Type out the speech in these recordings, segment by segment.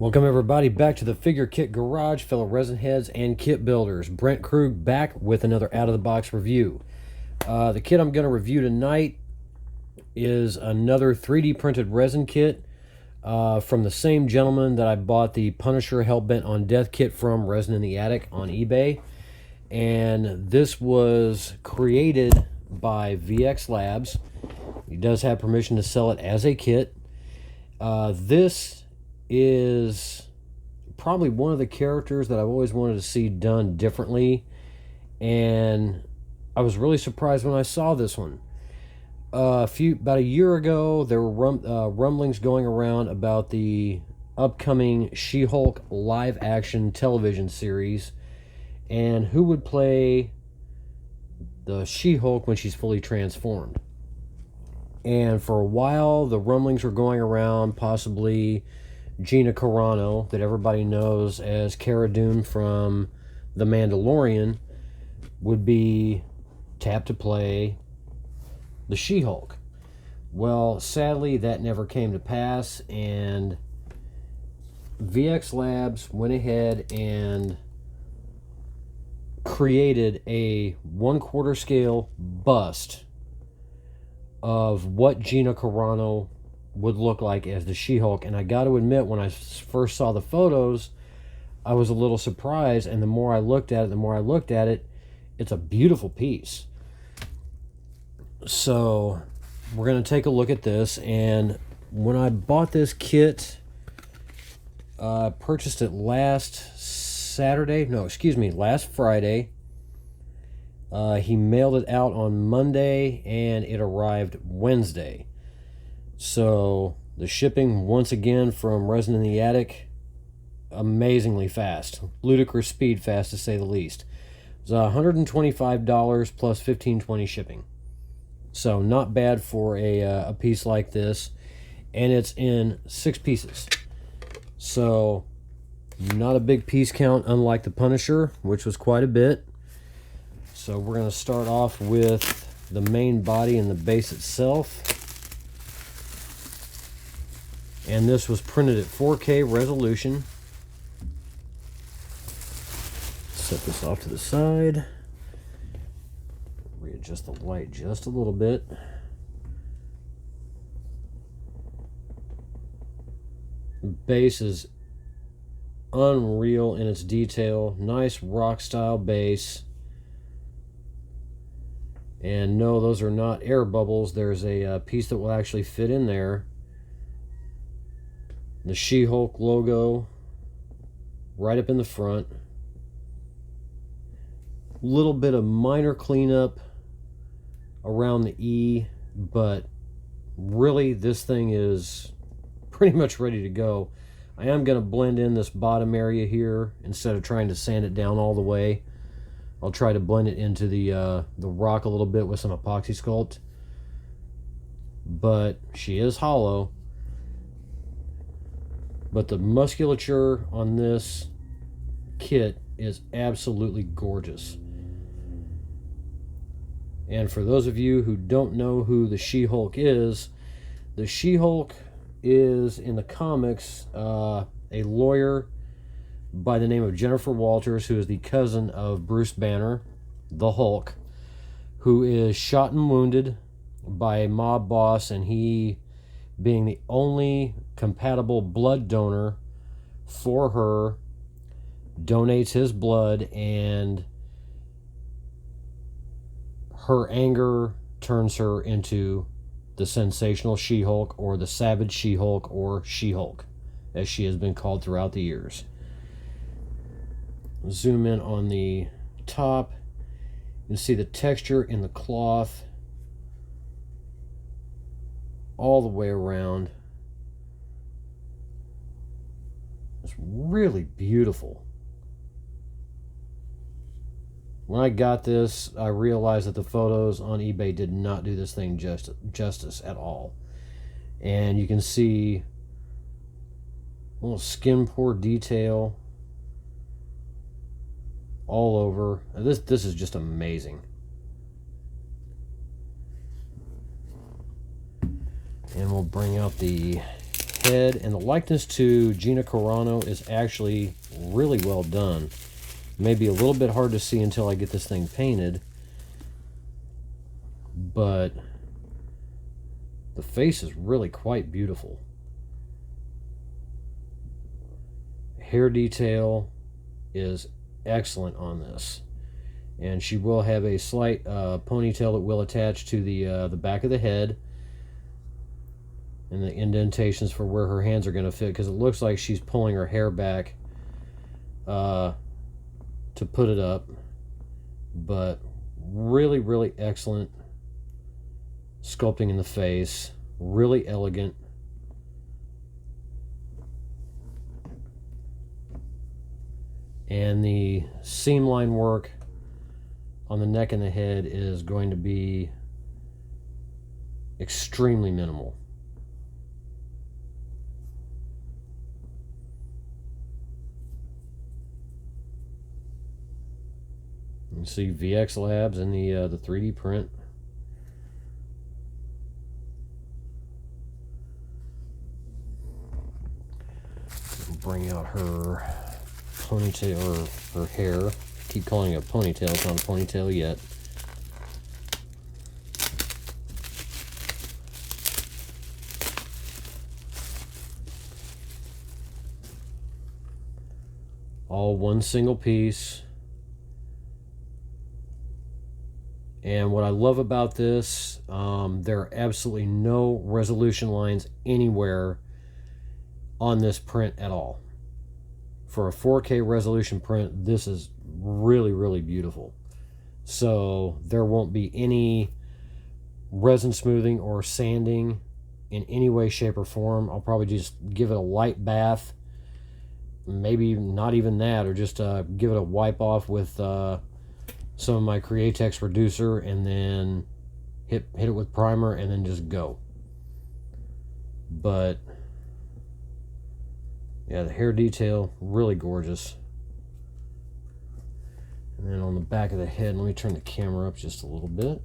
Welcome everybody back to the Figure Kit Garage, fellow resin heads and kit builders. Brent Krug back with another out-of-the-box review. The kit I'm going to review tonight is another 3D printed resin kit from the same gentleman that I bought the Punisher Hellbent on Death kit from, Resin in the Attic, on eBay. And this was created by VX Labs. He does have permission to sell it as a kit. This is probably one of the characters that I've always wanted to see done differently, and I was really surprised when I saw this one. About a year ago, there were rumblings going around about the upcoming She-Hulk live-action television series, and who would play the She-Hulk when she's fully transformed. And for a while, the rumblings were going around possibly Gina Carano, that everybody knows as Cara Dune from The Mandalorian, would be tapped to play the She-Hulk. Well, sadly, that never came to pass, and VX Labs went ahead and created a 1/4 scale bust of what Gina Carano would look like as the She-Hulk. And I got to admit, when I first saw the photos, I was a little surprised, and the more I looked at it, it's a beautiful piece. So we're going to take a look at this. And when I bought this kit, I purchased it last Friday. He mailed it out on Monday, and it arrived Wednesday. So the shipping, once again, from Resin in the Attic, amazingly fast. Ludicrous speed fast, to say the least. It was $125 plus $15.20 shipping. So not bad for a piece like this. And it's in 6 pieces. So not a big piece count, unlike the Punisher, which was quite a bit. So we're going to start off with the main body and the base itself. And this was printed at 4K resolution. Set this off to the side. Readjust the light just a little bit. The base is unreal in its detail. Nice rock style base. And no, those are not air bubbles. There's a piece that will actually fit in there. The She-Hulk logo right up in the front. Little bit of minor cleanup around the E, but really this thing is pretty much ready to go. I am going to blend in this bottom area here instead of trying to sand it down all the way. I'll try to blend it into the rock a little bit with some epoxy sculpt. But she is hollow. But the musculature on this kit is absolutely gorgeous. And for those of you who don't know who the She-Hulk is, the She-Hulk is, in the comics, a lawyer by the name of Jennifer Walters, who is the cousin of Bruce Banner, the Hulk, who is shot and wounded by a mob boss, and he, being the only compatible blood donor for her, donates his blood, and her anger turns her into the sensational She-Hulk, or the Savage She-Hulk, or She-Hulk, as she has been called throughout the years. Zoom in on the top. You can see the texture in the cloth all the way around. It's really beautiful. When I got this, I realized that the photos on eBay did not do this thing justice at all. And you can see a little skin pore detail all over. This is just amazing. And we'll bring out the head, and the likeness to Gina Carano is actually really well done. Maybe a little bit hard to see until I get this thing painted, but the face is really quite beautiful. Hair detail is excellent on this, and she will have a slight ponytail that will attach to the back of the head, and the indentations for where her hands are going to fit, because it looks like she's pulling her hair back to put it up. But really, really excellent sculpting in the face, really elegant. And the seam line work on the neck and the head is going to be extremely minimal. You see VX Labs in the 3D print. Bring out her ponytail, or her hair. I keep calling it a ponytail. It's not a ponytail yet. All one single piece. And what I love about this, there are absolutely no resolution lines anywhere on this print at all. For a 4K resolution print, this is really, really beautiful. So there won't be any resin smoothing or sanding in any way, shape, or form. I'll probably just give it a light bath, maybe not even that, or just give it a wipe off with some of my Createx reducer, and then hit it with primer, and then just go. But yeah, the hair detail, really gorgeous. And then on the back of the head, let me turn the camera up just a little bit.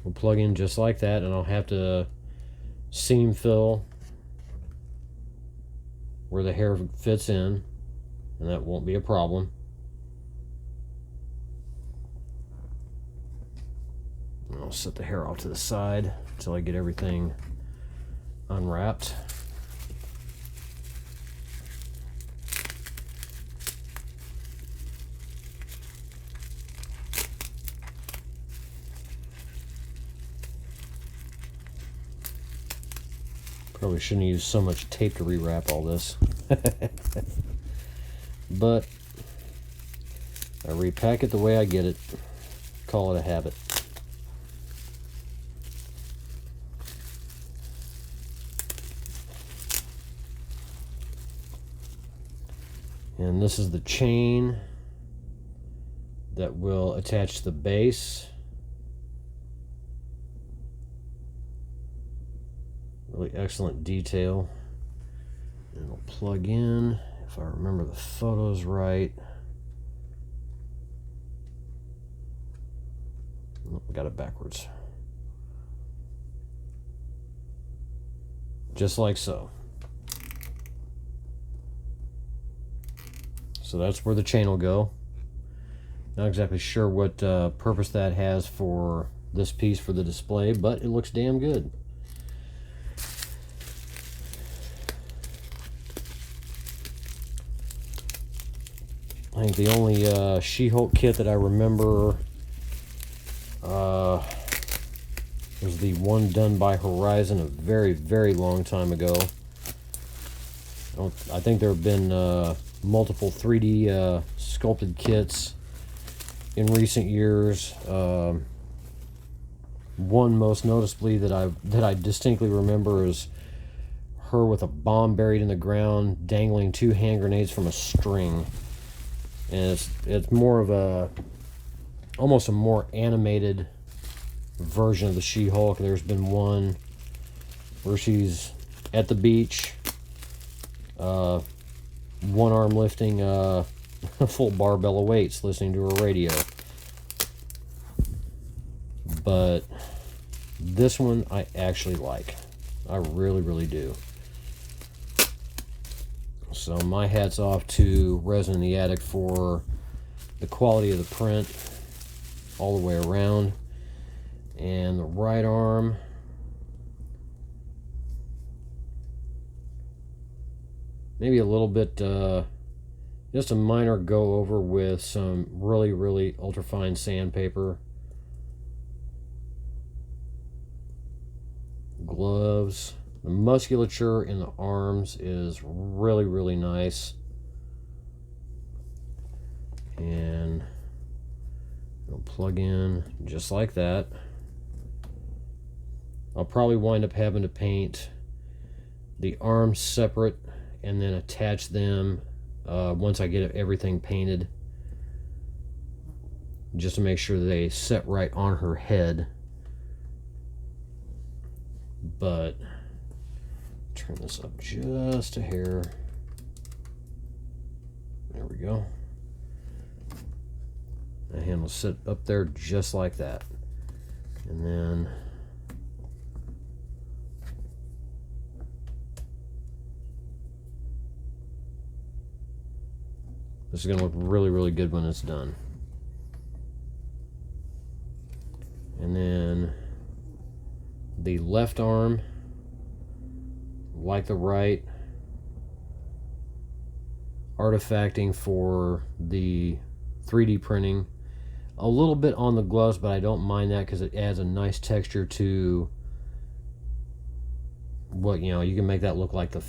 We'll plug in just like that, and I'll have to seam fill where the hair fits in, and that won't be a problem. I'll set the hair off to the side until I get everything unwrapped. Probably shouldn't use so much tape to rewrap all this. But I repack it the way I get it. Call it a habit. And this is the chain that will attach to the base. Really excellent detail. And it'll plug in, if I remember the photos right. Oh, I got it backwards. Just like so. So that's where the chain will go. Not exactly sure what purpose that has for this piece for the display, but it looks damn good. I think the only She-Hulk kit that I remember was the one done by Horizon a very, very long time ago. I think there have been multiple 3D sculpted kits in recent years. One most noticeably that I distinctly remember is her with a bomb buried in the ground, dangling 2 hand grenades from a string. And it's more of almost a more animated version of the She-Hulk. There's been one where she's at the beach, one arm lifting a full barbell of weights, listening to her radio. But This one I actually like. I really, really do. So my hat's off to Resin in the Attic for the quality of the print all the way around. And the right arm, maybe a little bit, just a minor go over with some really, really ultra-fine sandpaper. Gloves. The musculature in the arms is really, really nice. And it'll plug in just like that. I'll probably wind up having to paint the arms separate and then attach them once I get everything painted, just to make sure they set right on her head. But turn this up just a hair. There we go. The hand will sit up there just like that. And then this is going to look really, really good when it's done. And then the left arm, like the right, artifacting for the 3D printing. A little bit on the gloves, but I don't mind that because it adds a nice texture to what, you know, you can make that look like the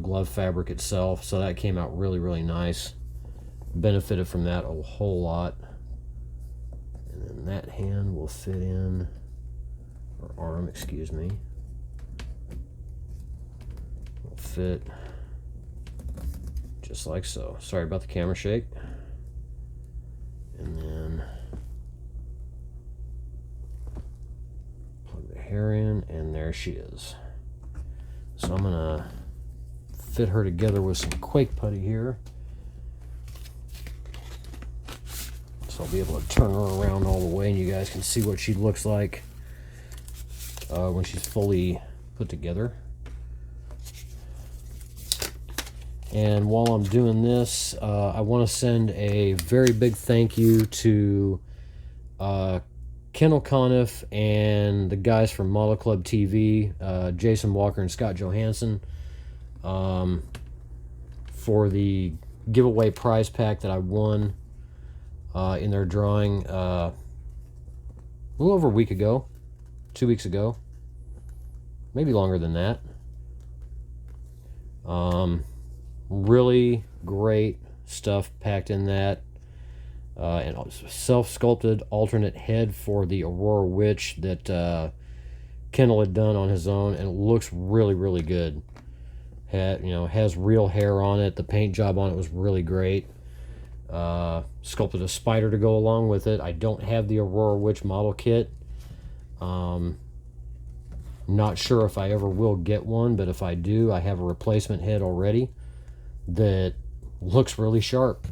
glove fabric itself. So that came out really, really nice. Benefited from that a whole lot. And then that hand will fit in, or arm, excuse me, will fit just like so. Sorry about the camera shake. And then plug the hair in, and there she is. So I'm gonna fit her together with some Quake putty here. So I'll be able to turn her around all the way and you guys can see what she looks like when she's fully put together. And while I'm doing this, I want to send a very big thank you to Kendall Conniff and the guys from Model Club TV, Jason Walker and Scott Johansson, for the giveaway prize pack that I won in their drawing a little over a week ago, 2 weeks ago, maybe longer than that. Really great stuff packed in that, and self-sculpted alternate head for the Aurora Witch that Kendall had done on his own, and it looks really, really good. Has real hair on it. The paint job on it was really great. Sculpted a spider to go along with it. I don't have the Aurora Witch model kit. Not sure if I ever will get one, but if I do, I have a replacement head already that looks really sharp.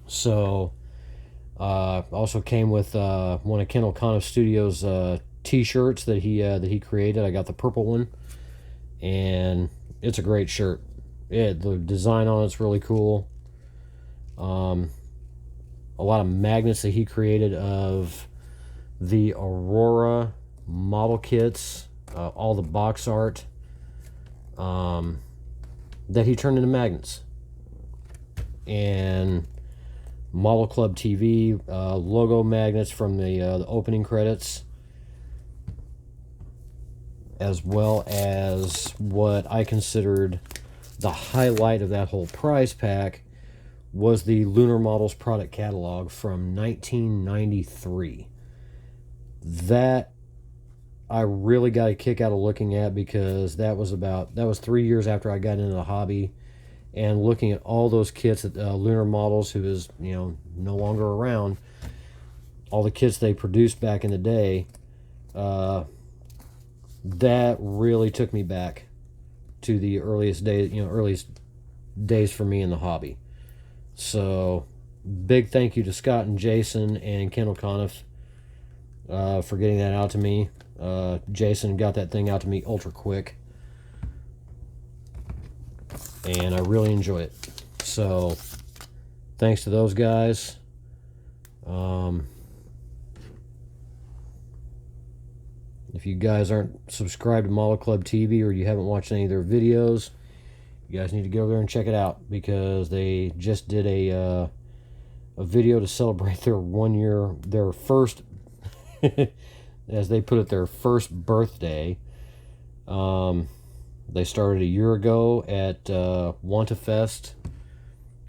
So also came with one of Kendall Conniff Studios t-shirts that he created. I got the purple one, and it's a great shirt. The design on it's really cool. A lot of magnets that he created of the Aurora model kits, all the box art that he turned into magnets. And Model Club TV logo magnets from the opening credits, as well as what I considered the highlight of that whole prize pack was the Lunar Models product catalog from 1993. That I really got a kick out of looking at, because that was 3 years after I got into the hobby, and looking at all those kits that Lunar Models, who is no longer around, all the kits they produced back in the day, that really took me back to the earliest days for me in the hobby. So big thank you to Scott and Jason and Kendall Conniff for getting that out to me. Jason got that thing out to me ultra quick, and I really enjoy it. So thanks to those guys. If you guys aren't subscribed to Model Club TV or you haven't watched any of their videos, you guys need to go over there and check it out, because they just did a video to celebrate their 1 year, their first, as they put it, their first birthday. They started a year ago at WantaFest,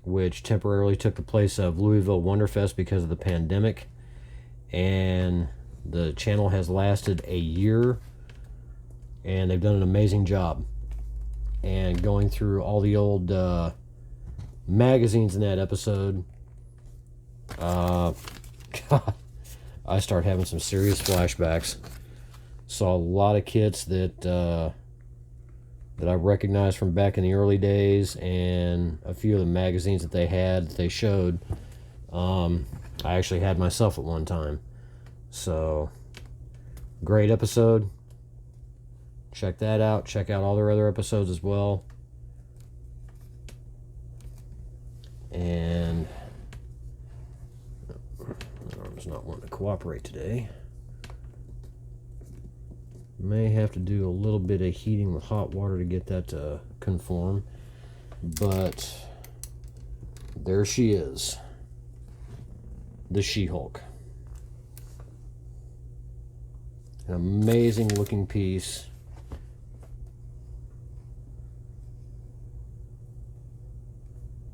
which temporarily took the place of Louisville Wonderfest because of the pandemic, and the channel has lasted a year, and they've done an amazing job. And going through all the old magazines in that episode, God, I start having some serious flashbacks. Saw a lot of kits that I recognized from back in the early days, and a few of the magazines that they had, that they showed, I actually had myself at one time. So, great episode. Check that out. Check out all their other episodes as well. And my arm's not wanting to cooperate today. May have to do a little bit of heating with hot water to get that to conform. But there she is. The She-Hulk. An amazing looking piece.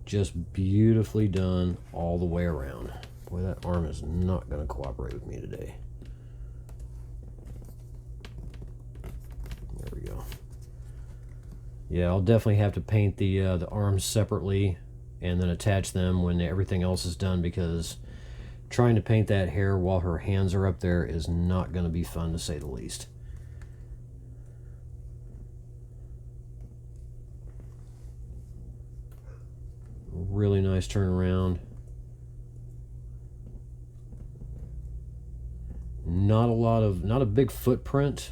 Just beautifully done all the way around. Boy, that arm is not going to cooperate with me today. There we go. Yeah, I'll definitely have to paint the arms separately and then attach them when everything else is done, because trying to paint that hair while her hands are up there is not going to be fun, to say the least. Really nice turnaround. Not a big footprint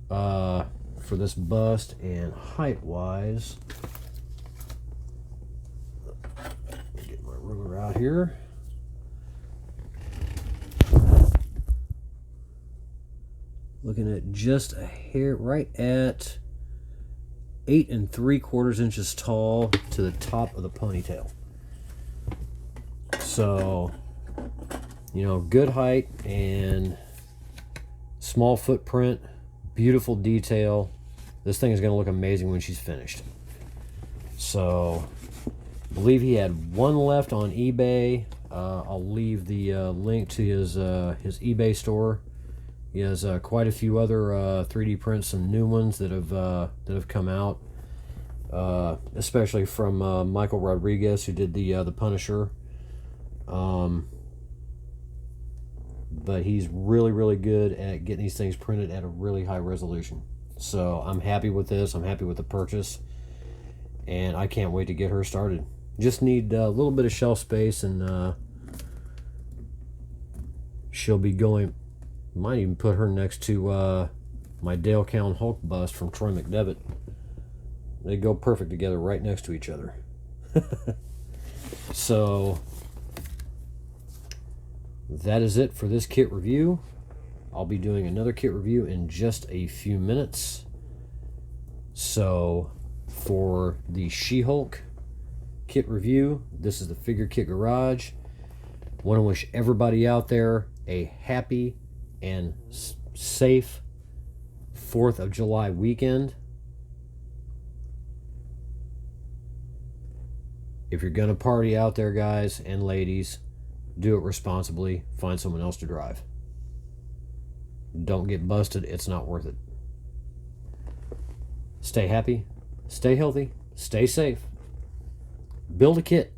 for this bust, and height-wise, get my ruler out here. Looking at just a hair, right at 8 3/4 inches tall to the top of the ponytail. So, you know, good height and small footprint, beautiful detail. This thing is going to look amazing when she's finished. So, I believe he had one left on eBay. I'll leave the link to his eBay store. He has quite a few other 3D prints, some new ones that have come out, especially from Michael Rodriguez, who did the Punisher. But he's really good at getting these things printed at a really high resolution. So I'm happy with this. I'm happy with the purchase, and I can't wait to get her started. Just need a little bit of shelf space, and she'll be going. Might even put her next to my Dale Cowan Hulk bust from Troy McDevitt. They go perfect together, right next to each other. So that is it for this kit review. I'll be doing another kit review in just a few minutes. So for the She-Hulk kit review, this is the Figure Kit Garage. Want to wish everybody out there a happy and safe 4th of July weekend. If you're going to party out there, guys and ladies, do it responsibly. Find someone else to drive. Don't get busted. It's not worth it. Stay happy, stay healthy, stay safe. Build a kit.